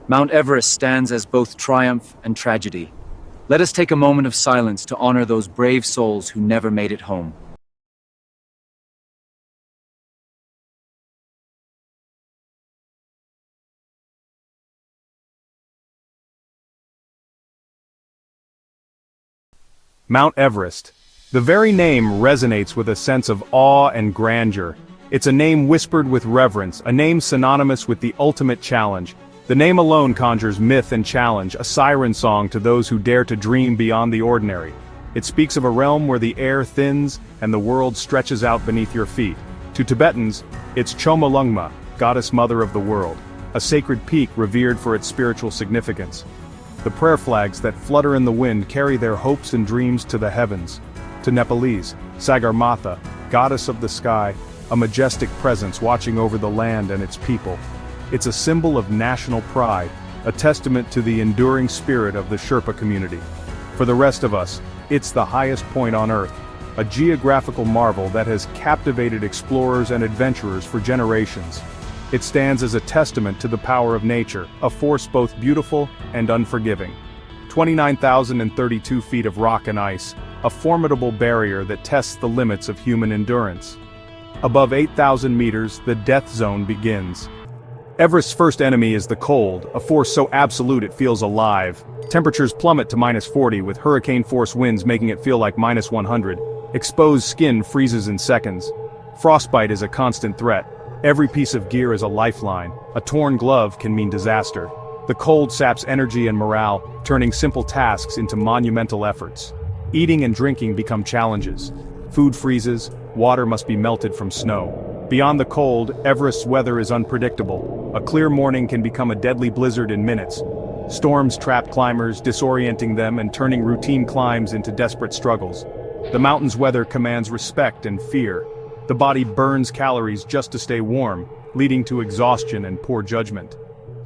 Mount Everest stands as both triumph and tragedy. Let us take a moment of silence to honor those brave souls who never made it home. Mount Everest. The very name resonates with a sense of awe and grandeur. It's a name whispered with reverence, a name synonymous with the ultimate challenge. The name alone conjures myth and challenge, a siren song to those who dare to dream beyond the ordinary. It speaks of a realm where the air thins and the world stretches out beneath your feet. To Tibetans, it's Chomolungma, goddess mother of the world, a sacred peak revered for its spiritual significance. The prayer flags that flutter in the wind carry their hopes and dreams to the heavens. To Nepalese, Sagarmatha, goddess of the sky, a majestic presence watching over the land and its people. It's a symbol of national pride, a testament to the enduring spirit of the Sherpa community. For the rest of us, it's the highest point on Earth, a geographical marvel that has captivated explorers and adventurers for generations. It stands as a testament to the power of nature, a force both beautiful and unforgiving. 29,032 feet of rock and ice, a formidable barrier that tests the limits of human endurance. Above 8,000 meters, the death zone begins. Everest's first enemy is the cold, a force so absolute it feels alive. Temperatures plummet to -40 with hurricane-force winds making it feel like -100. Exposed skin freezes in seconds. Frostbite is a constant threat. Every piece of gear is a lifeline. A torn glove can mean disaster. The cold saps energy and morale, turning simple tasks into monumental efforts. Eating and drinking become challenges. Food freezes, water must be melted from snow. Beyond the cold, Everest's weather is unpredictable. A clear morning can become a deadly blizzard in minutes. Storms trap climbers, disorienting them and turning routine climbs into desperate struggles. The mountain's weather commands respect and fear. The body burns calories just to stay warm, leading to exhaustion and poor judgment.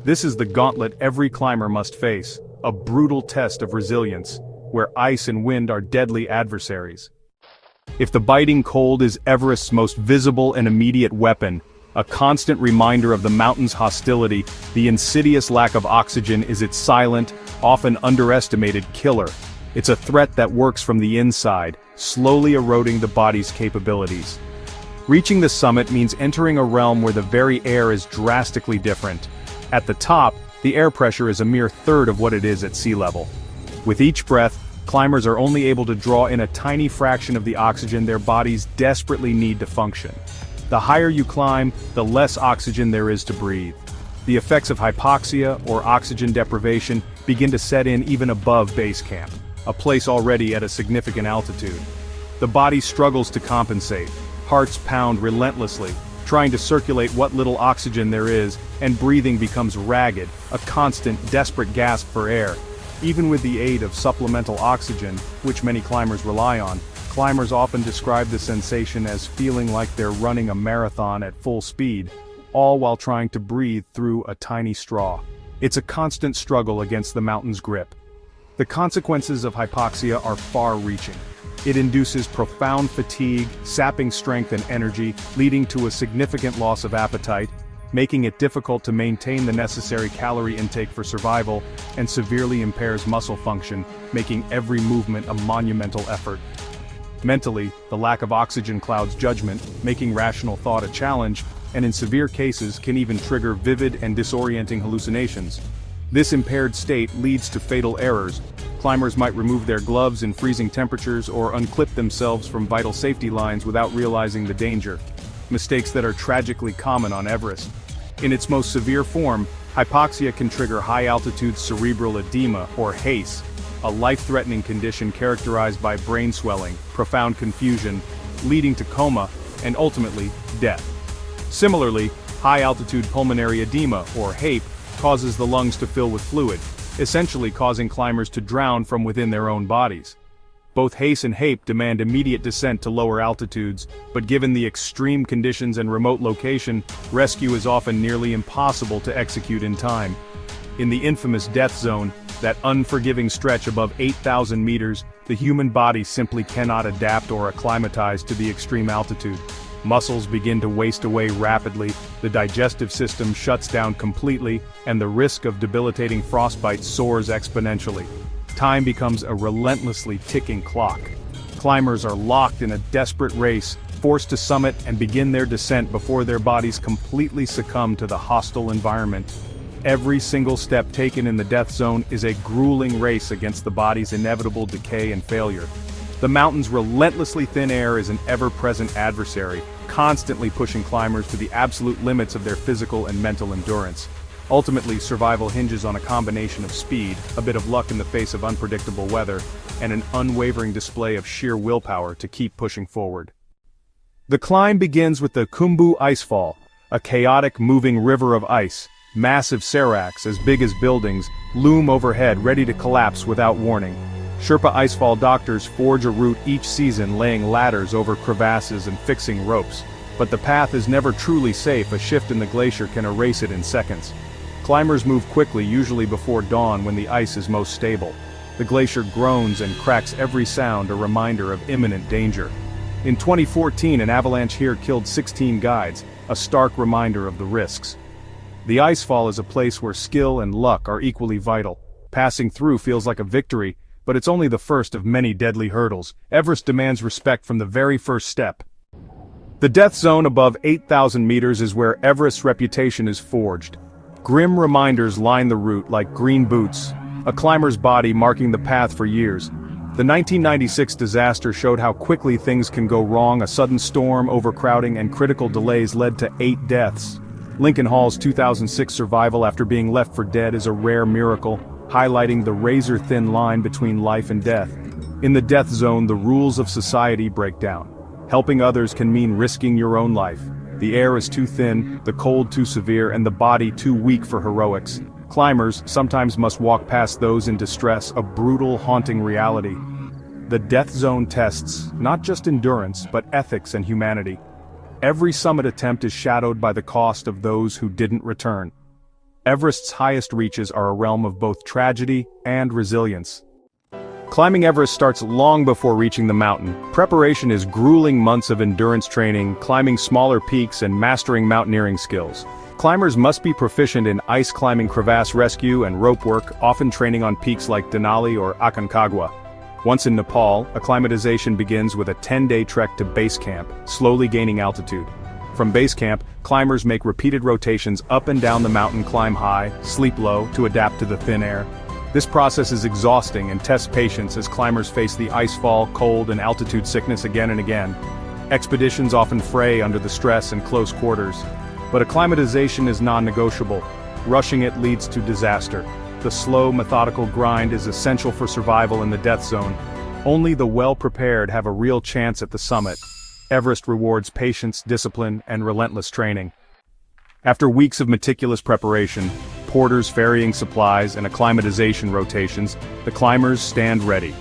This is the gauntlet every climber must face, a brutal test of resilience, where ice and wind are deadly adversaries. If the biting cold is Everest's most visible and immediate weapon, a constant reminder of the mountain's hostility, the insidious lack of oxygen is its silent, often underestimated killer. It's a threat that works from the inside, slowly eroding the body's capabilities. Reaching the summit means entering a realm where the very air is drastically different. At the top, the air pressure is a mere third of what it is at sea level. With each breath, climbers are only able to draw in a tiny fraction of the oxygen their bodies desperately need to function. The higher you climb, the less oxygen there is to breathe. The effects of hypoxia, or oxygen deprivation, begin to set in even above base camp, a place already at a significant altitude. The body struggles to compensate. Hearts pound relentlessly, trying to circulate what little oxygen there is, and breathing becomes ragged, a constant, desperate gasp for air. Even with the aid of supplemental oxygen, which many climbers rely on, climbers often describe the sensation as feeling like they're running a marathon at full speed, all while trying to breathe through a tiny straw. It's a constant struggle against the mountain's grip. The consequences of hypoxia are far-reaching. It induces profound fatigue, sapping strength and energy, leading to a significant loss of appetite, making it difficult to maintain the necessary calorie intake for survival, and severely impairs muscle function, making every movement a monumental effort. Mentally, the lack of oxygen clouds judgment, making rational thought a challenge, and in severe cases can even trigger vivid and disorienting hallucinations. This impaired state leads to fatal errors. Climbers might remove their gloves in freezing temperatures or unclip themselves from vital safety lines without realizing the danger. Mistakes that are tragically common on Everest. In its most severe form, hypoxia can trigger high-altitude cerebral edema, or HACE, a life-threatening condition characterized by brain swelling, profound confusion, leading to coma, and ultimately, death. Similarly, high-altitude pulmonary edema, or HAPE, causes the lungs to fill with fluid, essentially causing climbers to drown from within their own bodies. Both HACE and HAPE demand immediate descent to lower altitudes, but given the extreme conditions and remote location, rescue is often nearly impossible to execute in time. In the infamous death zone, that unforgiving stretch above 8,000 meters, the human body simply cannot adapt or acclimatize to the extreme altitude. Muscles begin to waste away rapidly, the digestive system shuts down completely, and the risk of debilitating frostbite soars exponentially. Time becomes a relentlessly ticking clock. Climbers are locked in a desperate race, forced to summit and begin their descent before their bodies completely succumb to the hostile environment. Every single step taken in the death zone is a grueling race against the body's inevitable decay and failure. The mountain's relentlessly thin air is an ever-present adversary, constantly pushing climbers to the absolute limits of their physical and mental endurance. Ultimately, survival hinges on a combination of speed, a bit of luck in the face of unpredictable weather, and an unwavering display of sheer willpower to keep pushing forward. The climb begins with the Khumbu Icefall, a chaotic moving river of ice. Massive seracs, as big as buildings, loom overhead ready to collapse without warning. Sherpa Icefall doctors forge a route each season, laying ladders over crevasses and fixing ropes. But the path is never truly safe. A shift in the glacier can erase it in seconds. Climbers move quickly, usually before dawn when the ice is most stable. The glacier groans and cracks every sound, a reminder of imminent danger. In 2014, an avalanche here killed 16 guides, a stark reminder of the risks. The icefall is a place where skill and luck are equally vital. Passing through feels like a victory, but it's only the first of many deadly hurdles. Everest demands respect from the very first step. The death zone above 8,000 meters is where Everest's reputation is forged. Grim reminders line the route like green boots, a climber's body marking the path for years. The 1996 disaster showed how quickly things can go wrong. A sudden storm, overcrowding, and critical delays led to 8 deaths. Lincoln Hall's 2006 survival after being left for dead is a rare miracle, highlighting the razor-thin line between life and death. In the death zone, the rules of society break down. Helping others can mean risking your own life. The air is too thin, the cold too severe, and the body too weak for heroics. Climbers sometimes must walk past those in distress, a brutal, haunting reality. The death zone tests not just endurance, but ethics and humanity. Every summit attempt is shadowed by the cost of those who didn't return. Everest's highest reaches are a realm of both tragedy and resilience. Climbing Everest starts long before reaching the mountain. Preparation is grueling months of endurance training, climbing smaller peaks and mastering mountaineering skills. Climbers must be proficient in ice climbing, crevasse rescue, and rope work, often training on peaks like Denali or Aconcagua. Once in Nepal, acclimatization begins with a 10-day trek to base camp, slowly gaining altitude. From base camp, climbers make repeated rotations up and down the mountain, climb high, sleep low, to adapt to the thin air. This process is exhausting and tests patience as climbers face the icefall, cold, and altitude sickness again and again. Expeditions often fray under the stress and close quarters. But acclimatization is non-negotiable. Rushing it leads to disaster. The slow, methodical grind is essential for survival in the death zone. Only the well-prepared have a real chance at the summit. Everest rewards patience, discipline, and relentless training. After weeks of meticulous preparation, porters ferrying supplies, and acclimatization rotations, the climbers stand ready.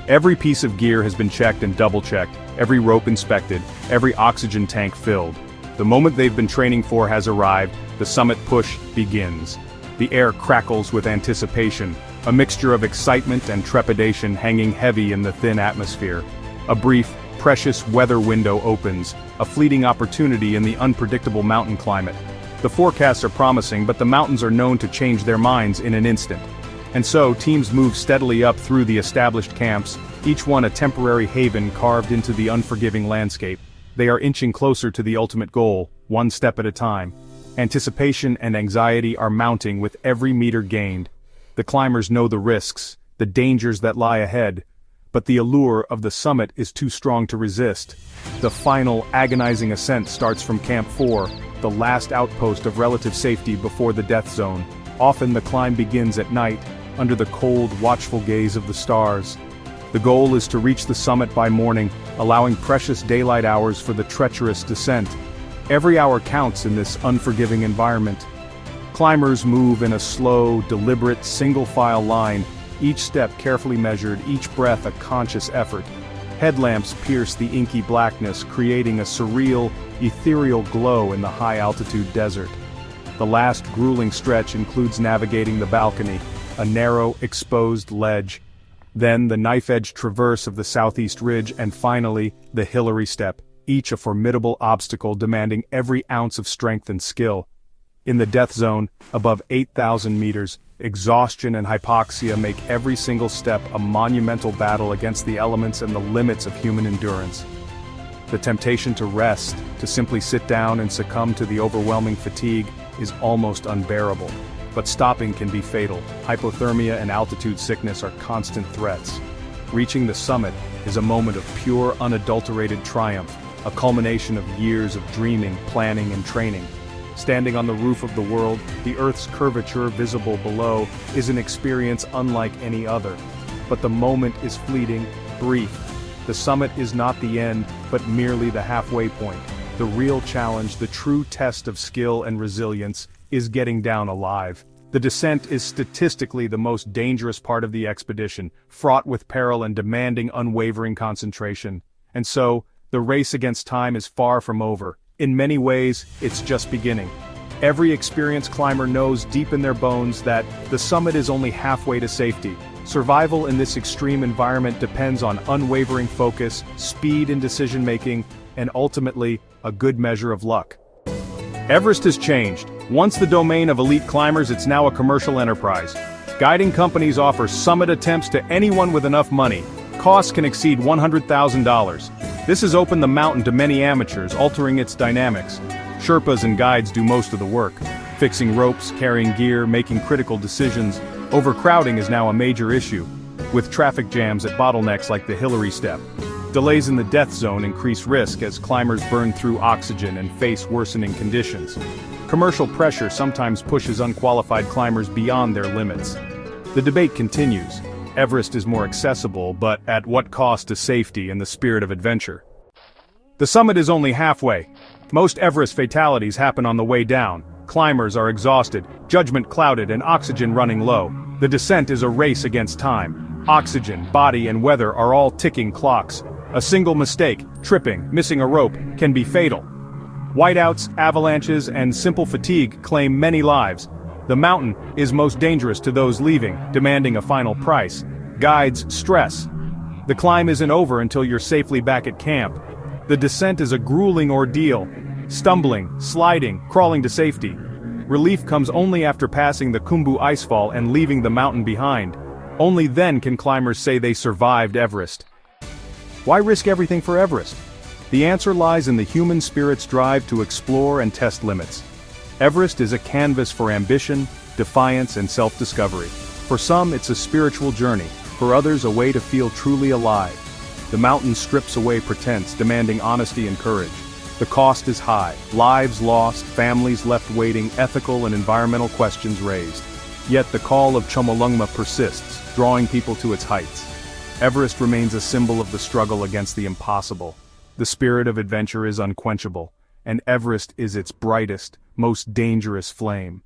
Every piece of gear has been checked and double-checked, every rope inspected, every oxygen tank filled. The moment they've been training for has arrived. The summit push begins. The air crackles with anticipation, a mixture of excitement and trepidation hanging heavy in the thin atmosphere. A brief, precious weather window opens, a fleeting opportunity in the unpredictable mountain climate. The forecasts are promising, but the mountains are known to change their minds in an instant. And so, teams move steadily up through the established camps, each one a temporary haven carved into the unforgiving landscape. They are inching closer to the ultimate goal, one step at a time. Anticipation and anxiety are mounting with every meter gained. The climbers know the risks, the dangers that lie ahead, but the allure of the summit is too strong to resist. The final, agonizing ascent starts from Camp 4, the last outpost of relative safety before the death zone. Often the climb begins at night, under the cold, watchful gaze of the stars. The goal is to reach the summit by morning, allowing precious daylight hours for the treacherous descent. Every hour counts in this unforgiving environment. Climbers move in a slow, deliberate, single-file line, each step carefully measured, each breath a conscious effort. Headlamps pierce the inky blackness, creating a surreal, ethereal glow in the high-altitude desert. The last grueling stretch includes navigating the balcony, a narrow, exposed ledge. Then the knife-edge traverse of the southeast ridge, and finally, the Hillary Step. each a formidable obstacle demanding every ounce of strength and skill. In the death zone, above 8,000 meters, exhaustion and hypoxia make every single step a monumental battle against the elements and the limits of human endurance. The temptation to rest, to simply sit down and succumb to the overwhelming fatigue, is almost unbearable. But stopping can be fatal. Hypothermia and altitude sickness are constant threats. Reaching the summit is a moment of pure, unadulterated triumph, a culmination of years of dreaming, planning, and training. Standing on the roof of the world, the Earth's curvature visible below is an experience unlike any other. But the moment is fleeting, brief. The summit is not the end, but merely the halfway point. The real challenge, the true test of skill and resilience, is getting down alive. The descent is statistically the most dangerous part of the expedition, fraught with peril and demanding unwavering concentration. And so, the race against time is far from over. In many ways, it's just beginning. Every experienced climber knows deep in their bones that the summit is only halfway to safety. Survival in this extreme environment depends on unwavering focus, speed in decision-making, and ultimately, a good measure of luck. Everest has changed. Once the domain of elite climbers, it's now a commercial enterprise. Guiding companies offer summit attempts to anyone with enough money. Costs can exceed $100,000. This has opened the mountain to many amateurs, altering its dynamics. Sherpas and guides do most of the work, fixing ropes, carrying gear, making critical decisions. Overcrowding is now a major issue, with traffic jams at bottlenecks like the Hillary Step. Delays in the death zone increase risk as climbers burn through oxygen and face worsening conditions. Commercial pressure sometimes pushes unqualified climbers beyond their limits. The debate continues. Everest is more accessible, but at what cost to safety and the spirit of adventure? The summit is only halfway. Most Everest fatalities happen on the way down. Climbers are exhausted, judgment clouded, and oxygen running low. The descent is a race against time. Oxygen, body, and weather are all ticking clocks. A single mistake, tripping, missing a rope, can be fatal. Whiteouts, avalanches, and simple fatigue claim many lives. The mountain is most dangerous to those leaving, demanding a final price. Guides stress. The climb isn't over until you're safely back at camp. The descent is a grueling ordeal. Stumbling, sliding, crawling to safety. Relief comes only after passing the Khumbu icefall and leaving the mountain behind. Only then can climbers say they survived Everest. Why risk everything for Everest? The answer lies in the human spirit's drive to explore and test limits. Everest is a canvas for ambition, defiance, and self-discovery. For some, it's a spiritual journey. For others, a way to feel truly alive. The mountain strips away pretense, demanding honesty and courage. The cost is high. Lives lost, families left waiting, ethical and environmental questions raised. Yet the call of Chomolungma persists, drawing people to its heights. Everest remains a symbol of the struggle against the impossible. The spirit of adventure is unquenchable, and Everest is its brightest, most dangerous flame.